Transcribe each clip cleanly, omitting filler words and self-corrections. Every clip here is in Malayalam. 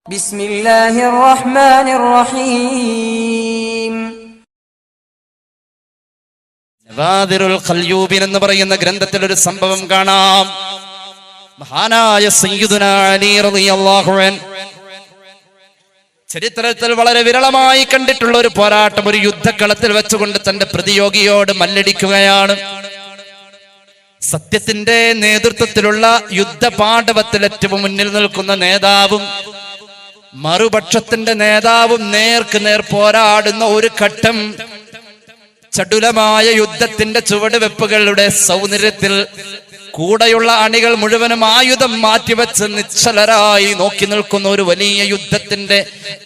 ബിസ്മില്ലാഹിർ റഹ്മാനിർ റഹീം. നവാദിറുൽ ഖൽയൂബിൻ എന്ന് പറയുന്ന ഗ്രന്ഥത്തിൽ ഒരു സംഭവം കാണാം. മഹാനായ സയ്യിദുനാ അലി റളിയല്ലാഹു അൻഹു ചരിത്രത്തിൽ വളരെ വിരളമായി കണ്ടിട്ടുള്ള ഒരു പോരാട്ടം, ഒരു യുദ്ധക്കളത്തിൽ വെച്ചുകൊണ്ട് തന്റെ പ്രതിയോഗിയോട് മല്ലടിക്കുകയാണ്. സത്യത്തിന്റെ നേതൃത്വത്തിലുള്ള യുദ്ധപാണ്ഡവത്തിൽ ഏറ്റവും മുന്നിൽ നിൽക്കുന്ന നേതാവും മറുപക്ഷത്തിന്റെ നേതാവും നേർക്ക് നേർ പോരാടുന്ന ഒരു ഘട്ടം. ചടുലമായ യുദ്ധത്തിന്റെ ചുവടുവെപ്പുകളുടെ സൗന്ദര്യത്തിൽ കൂടെയുള്ള അണികൾ മുഴുവനും ആയുധം മാറ്റിവെച്ച് നിശ്ചലരായി നോക്കി നിൽക്കുന്ന ഒരു വലിയ യുദ്ധത്തിന്റെ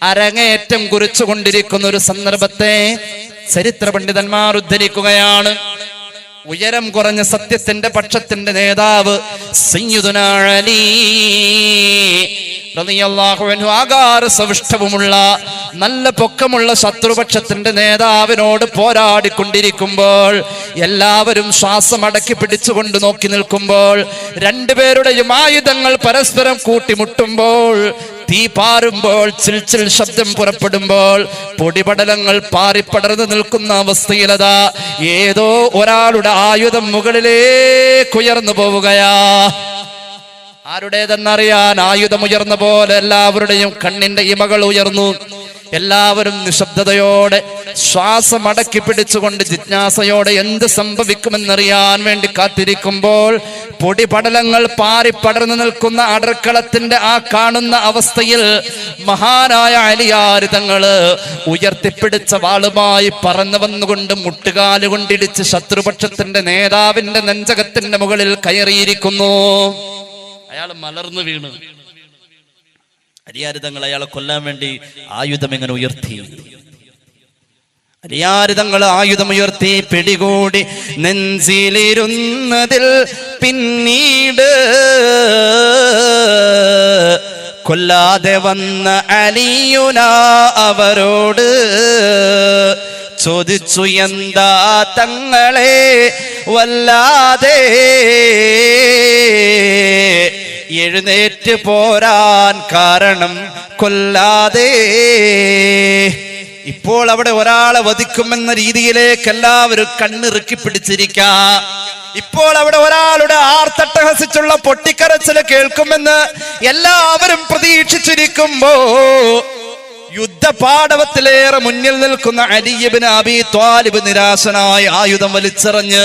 അരങ്ങേറ്റം കുറിച്ചുകൊണ്ടിരിക്കുന്ന ഒരു സന്ദർഭത്തെ ചരിത്ര പണ്ഡിതന്മാർ ഉദ്ധരിക്കുകയാണ്. ഉയരം കുറഞ്ഞ സത്യത്തിന്റെ പക്ഷത്തിന്റെ നേതാവ് സയ്യിദുനാ അലി റളിയല്ലാഹു അൻഹു ആകാര സവിഷ്ടവുമുള്ള നല്ല പൊക്കമുള്ള ശത്രുപക്ഷത്തിന്റെ നേതാവിനോട് പോരാടിക്കൊണ്ടിരിക്കുമ്പോൾ, എല്ലാവരും ശ്വാസം അടക്കി പിടിച്ചുകൊണ്ട് നോക്കി നിൽക്കുമ്പോൾ, രണ്ടുപേരുടെയും ആയുധങ്ങൾ പരസ്പരം കൂട്ടിമുട്ടുമ്പോൾ, തീ പാറുമ്പോൾ, ചിൽച്ചിൽ ശബ്ദം പുറപ്പെടുമ്പോൾ, പൊടിപടലങ്ങൾ പാറിപ്പടർന്നു നിൽക്കുന്ന അവസ്ഥയിലതാ ഏതോ ഒരാളുടെ ആയുധം മുകളിലേക്ക് ഉയർന്നു പോവുകയാ. ആരുടേതെന്നറിയാൻ ആയുധമുയർന്ന പോലെ എല്ലാവരുടെയും കണ്ണിന്റെ ഇമകൾ ഉയർന്നു. എല്ലാവരും നിശബ്ദതയോടെ ശ്വാസം അടക്കി പിടിച്ചുകൊണ്ട് ജിജ്ഞാസയോടെ എന്ത് സംഭവിക്കുമെന്നറിയാൻ വേണ്ടി കാത്തിരിക്കുമ്പോൾ, പൊടിപടലങ്ങൾ പാറിപ്പടർന്നു നിൽക്കുന്ന അടർക്കളത്തിന്റെ ആ കാണുന്ന അവസ്ഥയിൽ മഹാനായ അലിയാർ തങ്ങള് ഉയർത്തിപ്പിടിച്ച വാളുമായി പറന്നു വന്നുകൊണ്ട് മുട്ടുകാലുകൊണ്ടിടിച്ച് ശത്രുപക്ഷത്തിന്റെ നേതാവിന്റെ നെഞ്ചകത്തിന്റെ മുകളിൽ കയറിയിരിക്കുന്നു. അയാൾ മലർന്നു വീണു. അലിയാർ തങ്ങൾ അയാളെ കൊല്ലാൻ വേണ്ടി ആയുധം എങ്ങനെ ഉയർത്തി? അലിയാർ തങ്ങൾ ആയുധം ഉയർത്തി പിടികൂടി നെഞ്ചിലിരുന്നതിൽ പിന്നീട് കൊല്ലാതെ വന്ന അലിയുന അവരോട് ചോദിച്ചു, എന്താ തങ്ങളെ വല്ലാതെ എഴുന്നേറ്റ് പോരാൻ കാരണം കൊല്ലാതെ? ഇപ്പോൾ അവിടെ ഒരാളെ വധിക്കുമെന്ന രീതിയിലേക്ക് എല്ലാവരും കണ്ണിറുക്കി പിടിച്ചിരിക്കാം. ഇപ്പോൾ അവിടെ ഒരാളുടെ ആർത്തട്ടഹസിച്ചുള്ള പൊട്ടിക്കരച്ചില് കേൾക്കുമെന്ന് എല്ലാവരും പ്രതീക്ഷിച്ചിരിക്കുമ്പോ, യുദ്ധപാടവത്തിലേറെ മുന്നിൽ നിൽക്കുന്ന അലി ഇബ്നു അബീ ത്വാലിബ് നിരാശനായി ആയുധം വലിച്ചെറിഞ്ഞ്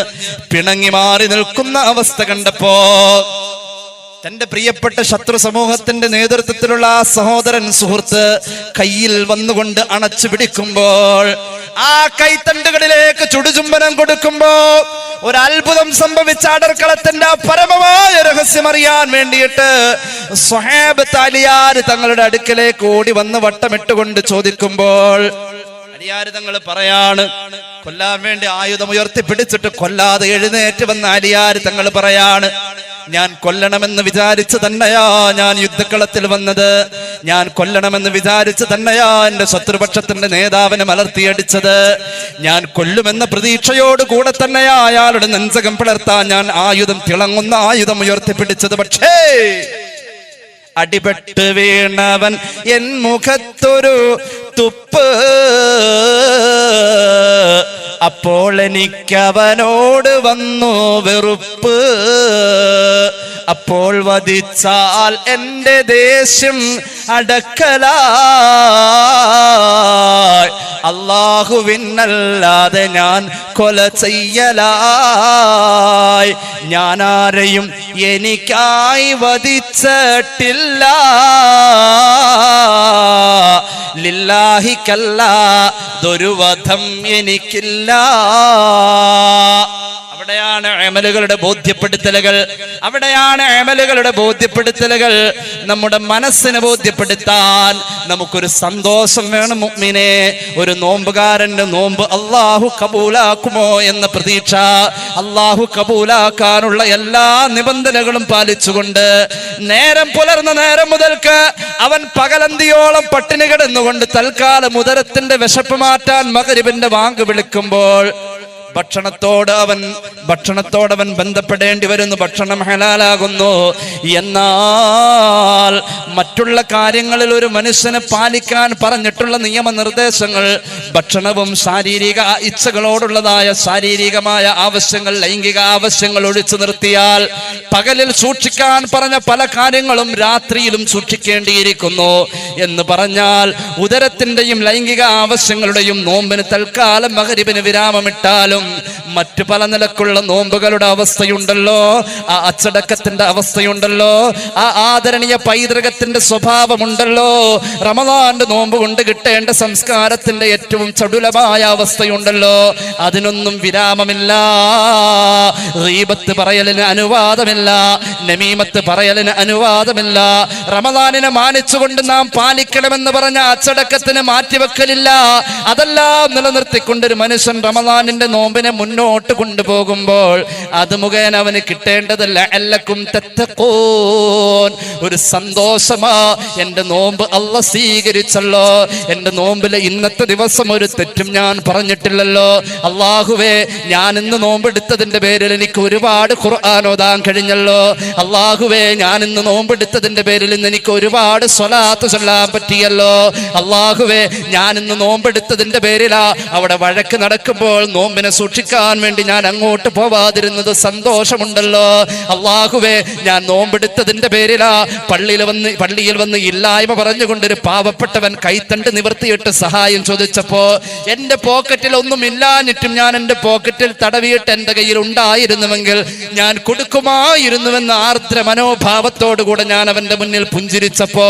പിണങ്ങി മാറി നിൽക്കുന്ന അവസ്ഥ കണ്ടപ്പോ, തന്റെ പ്രിയപ്പെട്ട ശത്രു സമൂഹത്തിന്റെ നേതൃത്വത്തിലുള്ള ആ സഹോദരൻ സുഹൃത്ത് കയ്യിൽ വന്നുകൊണ്ട് അണച്ചു പിടിക്കുമ്പോൾ, ആ കൈത്തണ്ടുകളിലേക്ക് ചുടുചുംബനം കൊടുക്കുമ്പോ ഒരു അത്ഭുതം സംഭവിച്ച അടർക്കളത്തിന്റെ പരമമായ രഹസ്യം അറിയാൻ വേണ്ടിയിട്ട് സ്വഹാബത്ത് അലിയാർ തങ്ങളുടെ അടുക്കലേക്ക് ഓടി വന്ന് വട്ടമിട്ടുകൊണ്ട് ചോദിക്കുമ്പോൾ, അലിയാർ തങ്ങൾ പറയാണ്, കൊല്ലാൻ വേണ്ടി ആയുധം ഉയർത്തിപ്പിടിച്ചിട്ട് കൊല്ലാതെ എഴുന്നേറ്റ് വന്ന അലിയാർ തങ്ങൾ പറയാണ്, ഞാൻ കൊല്ലണമെന്ന് വിചാരിച്ച് തന്നെയാ ഞാൻ യുദ്ധക്കളത്തിൽ വന്നത്. ഞാൻ കൊല്ലണമെന്ന് വിചാരിച്ച് തന്നെയാ എന്റെ ശത്രുപക്ഷത്തിന്റെ നേതാവിനെ മലർത്തിയടിച്ചത്. ഞാൻ കൊല്ലുമെന്ന പ്രതീക്ഷയോട് കൂടെ തന്നെയാ അയാളുടെ നെഞ്ചകം പിളർത്താൻ ഞാൻ ആയുധം, തിളങ്ങുന്ന ആയുധം ഉയർത്തിപ്പിടിച്ചത്. പക്ഷേ അടിപെട്ട് വീണവൻ എൻ മുഖത്തൊരു തുപ്പ്, അപ്പോൾ എനിക്കവനോട് വന്നു വെറുപ്പ്. അപ്പോൾ വധിച്ചാൽ എന്റെ ദേഷ്യം അടക്കലായി, അല്ലാഹുവിനല്ലാതെ ഞാൻ കൊല ചെയ്യലായി. ഞാനാരെയും എനിക്കായി വധിച്ചിട്ടില്ല, ലില്ലാഹിക്കല്ലാതൊരു വധം എനിക്കില്ല. അവിടെയാണ് അമലുകളുടെ ബോധ്യപ്പെടുത്തലുകൾ. അവിടെയാണ് അമലുകളുടെ ബോധ്യപ്പെടുത്തലുകൾ. നമ്മുടെ മനസ്സിനെ ബോധ്യപ്പെടുത്താൻ നമുക്കൊരു സന്തോഷം വേണം മുഅ്മിനെ. ഒരു നോമ്പുകാരന്റെ നോമ്പ് അല്ലാഹു കബൂലാക്കുമോ എന്ന പ്രതീക്ഷ, അല്ലാഹു കബൂലാക്കാനുള്ള എല്ലാ നിബന്ധനകളും പാലിച്ചുകൊണ്ട് നേരം പുലർന്ന നേരം മുതൽക്ക് അവൻ പകലന്തിയോളം പട്ടിണി കിടന്നുകൊണ്ട് തൽക്കാലം ഉദരത്തിന്റെ വിശപ്പ് മാറ്റാൻ മഗ്‌രിബിന്റെ വാങ്ക് വിളിക്കുമ്പോൾ ഭക്ഷണത്തോടവൻ ബന്ധപ്പെടേണ്ടി വരുന്നു. ഭക്ഷണം ഹലാലാകുന്നു. എന്നാൽ മറ്റുള്ള കാര്യങ്ങളിൽ ഒരു മനുഷ്യന് പാലിക്കാൻ പറഞ്ഞിട്ടുള്ള നിയമനിർദ്ദേശങ്ങൾ, ഭക്ഷണവും ശാരീരിക ഇച്ഛകളോടുള്ളതായ ശാരീരികമായ ആവശ്യങ്ങൾ, ലൈംഗിക ആവശ്യങ്ങൾ ഒഴിച്ചു നിർത്തിയാൽ പകലിൽ സൂക്ഷിക്കാൻ പറഞ്ഞ പല കാര്യങ്ങളും രാത്രിയിലും സൂക്ഷിക്കേണ്ടിയിരിക്കുന്നു എന്ന് പറഞ്ഞാൽ ഉദരത്തിന്റെയും ലൈംഗിക ആവശ്യങ്ങളുടെയും നോമ്പിന് തൽക്കാലം മഗ്‌രിബിന് വിരാമമിട്ടാലും മറ്റു പല നിലക്കുള്ള നോമ്പുകളുടെ അവസ്ഥയുണ്ടല്ലോ, ആ അച്ചടക്കത്തിന്റെ അവസ്ഥയുണ്ടല്ലോ, ആ ആദരണീയ പൈതൃകത്തിന്റെ സ്വഭാവമുണ്ടല്ലോ, റമദാന്റെ നോമ്പ് കൊണ്ട് കിട്ടേണ്ട സംസ്കാരത്തിന്റെ ഏറ്റവും ചടുലമായ അവസ്ഥയുണ്ടല്ലോ, അതിനൊന്നും വിരാമമില്ല. ഗീബത്ത് പറയലിന് അനുവാദമില്ല, നമീമത്ത് പറയലിന് അനുവാദമില്ല. റമദാനിനെ മാനിച്ചുകൊണ്ട് നാം പാലിക്കണമെന്ന് പറഞ്ഞ അച്ചടക്കത്തിന് മാറ്റിവെക്കലില്ല. അതെല്ലാം നിലനിർത്തിക്കൊണ്ടൊരു മനുഷ്യൻ റമദാനിന്റെ നോമ്പിനെ മുന്നോട്ട് കൊണ്ടുപോകുമ്പോൾ അത് മുഖേന അവന് കിട്ടേണ്ടത് ലഅല്ലക്കും തത്തഖൂൻ, ഒരു സന്തോഷമാ. എന്റെ നോമ്പ് അല്ലാഹ് സ്വീകരിച്ചല്ലോ, എന്റെ നോമ്പിലെ ഇന്നത്തെ ദിവസം ഒരു തെറ്റും ഞാൻ പറഞ്ഞിട്ടില്ലല്ലോ. അല്ലാഹുവേ, ഞാൻ ഇന്ന് നോമ്പെടുത്തതിന്റെ പേരിൽ എനിക്ക് ഒരുപാട് ഖുർആൻ ഓതാൻ കഴിഞ്ഞല്ലോ. അല്ലാഹുവേ, ഞാൻ ഇന്ന് നോമ്പെടുത്തതിന്റെ പേരിൽ ഇന്ന് എനിക്ക് ഒരുപാട് സ്വലാത്ത് ചൊല്ലാൻ പറ്റിയല്ലോ. അല്ലാഹുവേ, ഞാൻ ഇന്ന് നോമ്പെടുത്തതിന്റെ പേരിലാ അവിടെ വഴക്ക് നടക്കുമ്പോൾ നോമ്പിനെ സൂക്ഷിക്കാൻ വേണ്ടി ഞാൻ അങ്ങോട്ട് പോവാതിരുന്നത് സന്തോഷമുണ്ടല്ലോ. അല്ലാഹുവേ, ഞാൻ നോമ്പെടുത്തതിന്റെ പേരിലാ പള്ളിയിൽ വന്ന് ഇല്ലായ്മ പറഞ്ഞുകൊണ്ടൊരു പാവപ്പെട്ടവൻ കൈത്തണ്ട് നിവർത്തിയിട്ട് സഹായം ചോദിച്ചപ്പോ എന്റെ പോക്കറ്റിൽ ഒന്നും ഇല്ലാഞ്ഞിട്ടും ഞാൻ എന്റെ പോക്കറ്റിൽ തടവിയിട്ട് എന്റെ കയ്യിൽ ഉണ്ടായിരുന്നുവെങ്കിൽ ഞാൻ കൊടുക്കുമായിരുന്നുവെന്ന ആർദ്ര മനോഭാവത്തോടുകൂടെ ഞാൻ അവന്റെ മുന്നിൽ പുഞ്ചിരിച്ചപ്പോ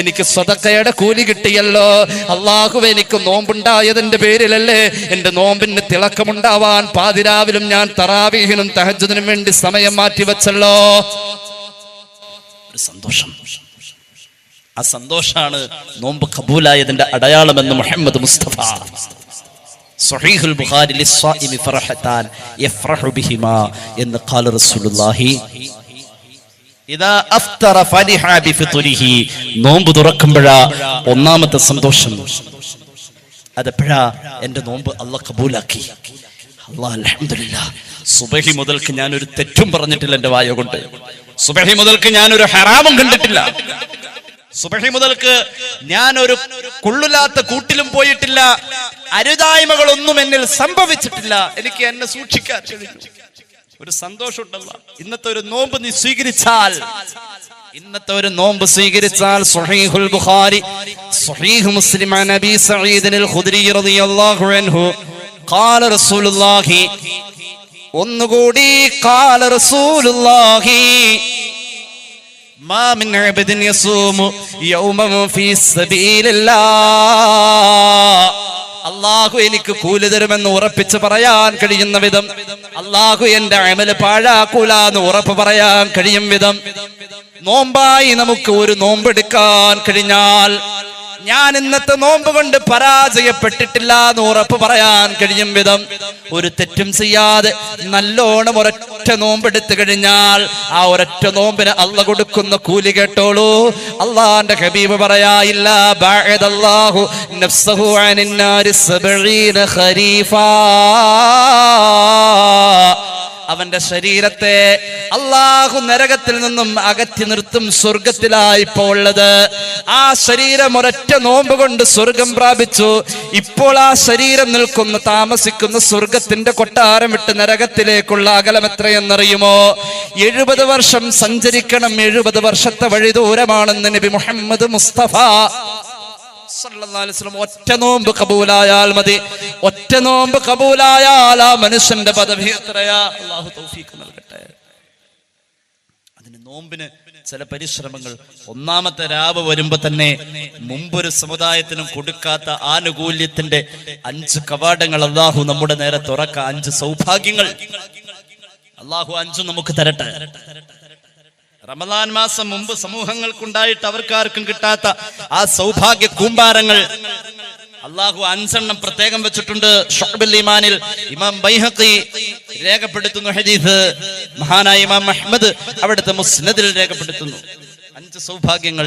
എനിക്ക് സ്വതക്കയുടെ കൂലി കിട്ടിയല്ലോ. അല്ലാഹുവേ, എനിക്ക് നോമ്പുണ്ടായതിന്റെ പേരിലല്ലേ എന്റെ നോമ്പിന് തിളക്കമുണ്ടാവാൻ പാതിരാവിലും ഞാൻ തറാവീഹിനും തഹജ്ജുദിനും വേണ്ടി സമയം മാറ്റിവെച്ചല്ലോ. ഒരു സന്തോഷം, ആ സന്തോഷാണ് നോമ്പ് ഖബൂലായതിന്റെ അടയാളമെന്ന് മുഹമ്മദ് മുസ്തഫ സ്വഹീഹുൽ ബുഖാരി ലിസ്സായിമി ഫറഹതാൻ യഫ്റഹു ബിഹിമാ എന്ന് ഖാല റസൂലുള്ളാഹി. ഇദാ അഫ്തറ ഫരിഹ ബിഫിത്രിഹി, നോമ്പ് തുറക്കുമ്പോഴാ ഒന്നാമത്തെ സന്തോഷം. അതെപ്പോഴാ? എന്റെ നോമ്പ് അല്ലാഹ് കബൂലാക്കി. അല്ലാഹ് അൽഹംദുലില്ലാഹ്, സുബഹി മുതൽക്ക് ഞാനൊരു തെറ്റും പറഞ്ഞിട്ടില്ല എന്റെ വായ കൊണ്ട്. സുബഹി മുതൽക്ക് ഞാനൊരു ഹറാമും കണ്ടിട്ടില്ല. സുബഹി മുതൽക്ക് ഞാനൊരു കൊള്ളില്ലാത്ത കൂട്ടിലും പോയിട്ടില്ല. അരുതായ്മകളൊന്നും എന്നിൽ സംഭവിച്ചിട്ടില്ല. എനിക്ക് എന്നെ സൂക്ഷിക്കാൻ കഴിഞ്ഞു. ഒരു സന്തോഷമുണ്ടല്ലോ. ഇന്നത്തെ ഒരു നോമ്പ് നീ സ്വീകരിച്ചാൽ, സ്വഹീഹുൽ ബുഖാരി സ്വഹീഹ് മുസ്ലിം അൻ അബീ സഈദ് അൽ ഖുദ്രി റളിയല്ലാഹു അൻഹു ഖാല റസൂലുള്ളാഹി, ഒന്നുകൂടി ഖാല റസൂലുള്ളാഹി, മാ മിൻ അബ്ദിൻ യസൂമു യൗമൻ ഫീ സബീലില്ലാഹ്, അല്ലാഹു എനിക്ക് കൂലി തരുമെന്ന് ഉറപ്പിച്ച് പറയാൻ കഴിയുന്ന വിധം, അല്ലാഹു എന്റെ അമല് പാഴാക്കൂല എന്ന് ഉറപ്പ് പറയാൻ കഴിയും വിധം നോമ്പായി നമുക്ക് ഒരു നോമ്പെടുക്കാൻ കഴിഞ്ഞാൽ, ഞാൻ ഇന്നത്തെ നോമ്പ് കൊണ്ട് പരാജയപ്പെട്ടിട്ടില്ല എന്ന് ഉറപ്പ് പറയാൻ കഴിയും വിധം ഒരു തെറ്റും ചെയ്യാതെ നല്ലോണം ഒരൊറ്റ നോമ്പെടുത്തു കഴിഞ്ഞാൽ ആ ഒരൊറ്റ നോമ്പിന് അല്ലാഹ് കൊടുക്കുന്ന കൂലി കേട്ടോളൂ. അല്ലാഹുവിന്റെ ഹബീബ് പറയാ, ഇല്ലാ ബഅദല്ലാഹു നഫ്സഹു അനിൻ നാരി 70 ഖരീഫാ, അവന്റെ ശരീരത്തെ അല്ലാഹു നരകത്തിൽ നിന്നും അകറ്റി നിർത്തും. സ്വർഗത്തിലായി ഇപ്പോൾ ഉള്ളത്. ആ ശരീരം ഒരൊറ്റ നോമ്പ് കൊണ്ട് സ്വർഗം പ്രാപിച്ചു. ഇപ്പോൾ ആ ശരീരം നിൽക്കുന്ന താമസിക്കുന്ന സ്വർഗത്തിന്റെ കൊട്ടാരം വിട്ട് നരകത്തിലേക്കുള്ള അകലം എത്രയെന്നറിയുമോ? 70 വർഷം സഞ്ചരിക്കണം. 70 വർഷത്തെ വഴി ദൂരമാണെന്ന് നബി മുഹമ്മദ് മുസ്തഫ സല്ലല്ലാഹു അലൈഹി വസല്ലം. ഒറ്റ നോമ്പ് കബൂലായാൽ മതി. ഒറ്റ നോമ്പ് കബൂലായാൽ ആ മനുഷ്യന്റെ പദവി എത്രയാ? അല്ലാഹു തൗഫീഖ് നൽകട്ടെ. അതിന് നോമ്പിന് ചില പരിശ്രമങ്ങൾ. ഒന്നാമത്തെ രാവ് വരുമ്പോ തന്നെ മുമ്പൊരു സമുദായത്തിനും കൊടുക്കാത്ത ആനുകൂല്യത്തിന്റെ 5 കവാടങ്ങൾ അല്ലാഹു നമ്മുടെ നേരെ തുറക്ക. 5 സൗഭാഗ്യങ്ങൾ അല്ലാഹു 5 നമുക്ക് തരട്ടെ. റമദാൻ മാസം മുമ്പ് സമൂഹങ്ങൾക്കുണ്ടായിട്ട് അവർക്കാർക്കും കിട്ടാത്ത ആ സൗഭാഗ്യ കൂമ്പാരങ്ങൾ അല്ലാഹു 5 പ്രത്യേകം വെച്ചിട്ടുണ്ട്. ശുഅബുൽ ഈമാനിൽ ഇമാം ബൈഹഖി രേഖപ്പെടുത്തുന്നു ഹദീസ്. മഹാനായ ഇമാം അഹ്മദ് അവിടുത്തെ മുസ്നദിൽ രേഖപ്പെടുത്തുന്നു. 5 സൗഭാഗ്യങ്ങൾ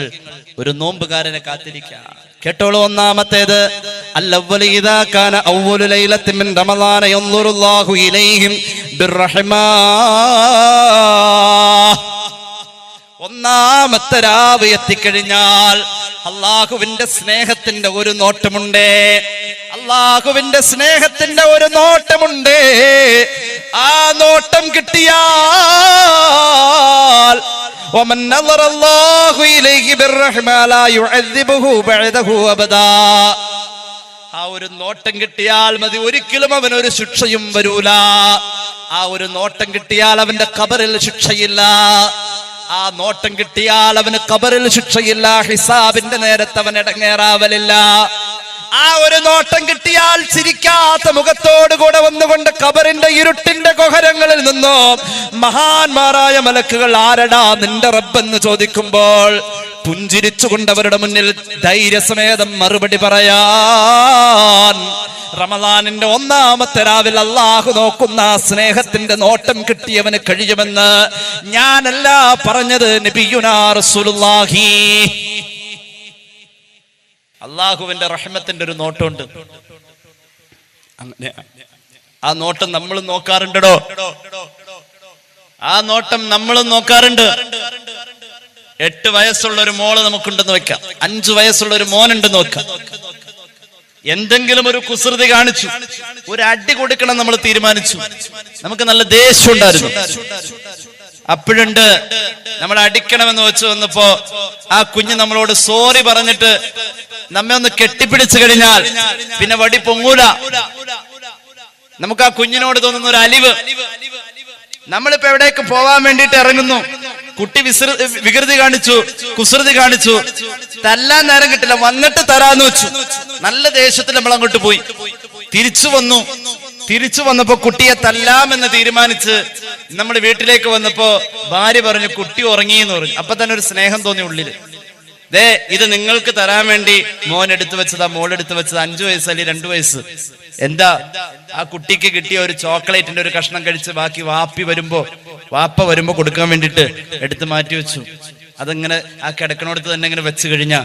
ഒരു നോമ്പുകാരനെ കാത്തിരിക്കാം. കേട്ടോളൂ. ഒന്നാമത്തേത്, അൽ-അവ്വലു ഇദാ കാന അവ്വലു ലൈലത്തിൻ മിൻ റമളാന യൻദുറുല്ലാഹു ഇലൈഹിം ബിർറഹ്മാ. ഒന്നാമത്തെ രാവ് എത്തിക്കഴിഞ്ഞാൽ അള്ളാഹുവിന്റെ സ്നേഹത്തിന്റെ ഒരു നോട്ടമുണ്ട്. അള്ളാഹുവിന്റെ സ്നേഹത്തിന്റെ ഒരു നോട്ടമുണ്ട്. ആ നോട്ടം കിട്ടിയാൽ ومن نظر الله إليه بالرحمة لا يعذبه بعده أبدا. ആ ഒരു നോട്ടം കിട്ടിയാൽ മതി, ഒരിക്കലും അവനൊരു ശിക്ഷയും വരൂല. ആ ഒരു നോട്ടം കിട്ടിയാൽ അവന്റെ ഖബറിൽ ശിക്ഷയില്ല. ആ നോട്ടം കിട്ടിയാൽ അവന് ഖബറിൽ ശിക്ഷയില്ല. ഹിസാബിന്റെ നേരത്ത് അവൻ ഇടങ്ങേറാവലില്ല. ആ ഒരു നോട്ടം കിട്ടിയാൽ ചിരിക്കാത്ത മുഖത്തോടു കൂടെ വന്നുകൊണ്ട് ഖബറിന്റെ ഇരുട്ടിന്റെ കൊഹരങ്ങളിൽ നിന്നോ മഹാന്മാരായ മലക്കുകൾ ആരടാ നിന്റെ റബ്ബെന്ന് ചോദിക്കുമ്പോൾ പുഞ്ചിരിച്ചുകൊണ്ട് അവരുടെ മുന്നിൽ ധൈര്യസമേതം മറുപടി പറയാൻ റമളാനിന്റെ ഒന്നാമത്തെ രാവിൽ അള്ളാഹു നോക്കുന്ന സ്നേഹത്തിന്റെ നോട്ടം കിട്ടിയവന് കഴിയുമെന്ന് ഞാനല്ല പറഞ്ഞത്, നബിയുനാ റസൂലുള്ളാഹി. അള്ളാഹുവിന്റെ റഹ്മത്തിന്റെ ഒരു നോട്ടമുണ്ട്. ആ നോട്ടം നമ്മൾ നോക്കാറുണ്ടോ? ആ നോട്ടം നമ്മളും നോക്കാറുണ്ട്. 8 വയസ്സുള്ള ഒരു മോള് നമുക്കുണ്ടെന്ന് വെക്കാം, 5 വയസ്സുള്ള ഒരു മോനുണ്ടെന്ന് വെക്കാം. എന്തെങ്കിലും ഒരു കുസൃതി കാണിച്ചു, ഒരു അടി കൊടുക്കണം നമ്മൾ തീരുമാനിച്ചു. നമുക്ക് നല്ല ദേഷ്യം ഉണ്ടായിരുന്നു. അപ്പോഴുണ്ട് നമ്മൾ അടിക്കണമെന്ന് വെച്ച് വന്നപ്പോ ആ കുഞ്ഞ് നമ്മളോട് സോറി പറഞ്ഞിട്ട് നമ്മെ ഒന്ന് കെട്ടിപ്പിടിച്ചു കഴിഞ്ഞാൽ പിന്നെ വടി പൊങ്ങൂല. നമുക്ക് ആ കുഞ്ഞിനോട് തോന്നുന്ന ഒരു അലിവ്. നമ്മളിപ്പോ എവിടേക്ക് പോവാൻ വേണ്ടിയിട്ട് ഇറങ്ങുന്നു, കുട്ടി വികൃതി കാണിച്ചു, കുസൃതി കാണിച്ചു, തല്ലാൻ നേരം കിട്ടില്ല, വന്നിട്ട് തരാന്ന് വെച്ചു. നല്ല ദേഷ്യത്തിൽ നമ്മൾ അങ്ങോട്ട് പോയി. തിരിച്ചു വന്നപ്പോ കുട്ടിയെ തല്ലാമെന്ന് തീരുമാനിച്ച് നമ്മൾ വീട്ടിലേക്ക് വന്നപ്പോ ഭാര്യ പറഞ്ഞു കുട്ടി ഉറങ്ങിയെന്ന് പറഞ്ഞു. അപ്പൊ തന്നെ ഒരു സ്നേഹം തോന്നി ഉള്ളില്. ഇത് നിങ്ങൾക്ക് തരാൻ വേണ്ടി മോൻ എടുത്തു വെച്ചതാ, മോൾ എടുത്തു വെച്ചത്. 5 വയസ്സ് അല്ലെങ്കിൽ 2 വയസ്സ്. എന്താ ആ കുട്ടിക്ക് കിട്ടിയ ഒരു ചോക്ലേറ്റിന്റെ ഒരു കഷ്ണം കഴിച്ച് ബാക്കി വാപ്പ വരുമ്പോ കൊടുക്കാൻ വേണ്ടിട്ട് എടുത്ത് മാറ്റി വെച്ചു. അതങ്ങനെ ആ കിടക്കണോടത്ത് തന്നെ ഇങ്ങനെ വെച്ച് കഴിഞ്ഞാ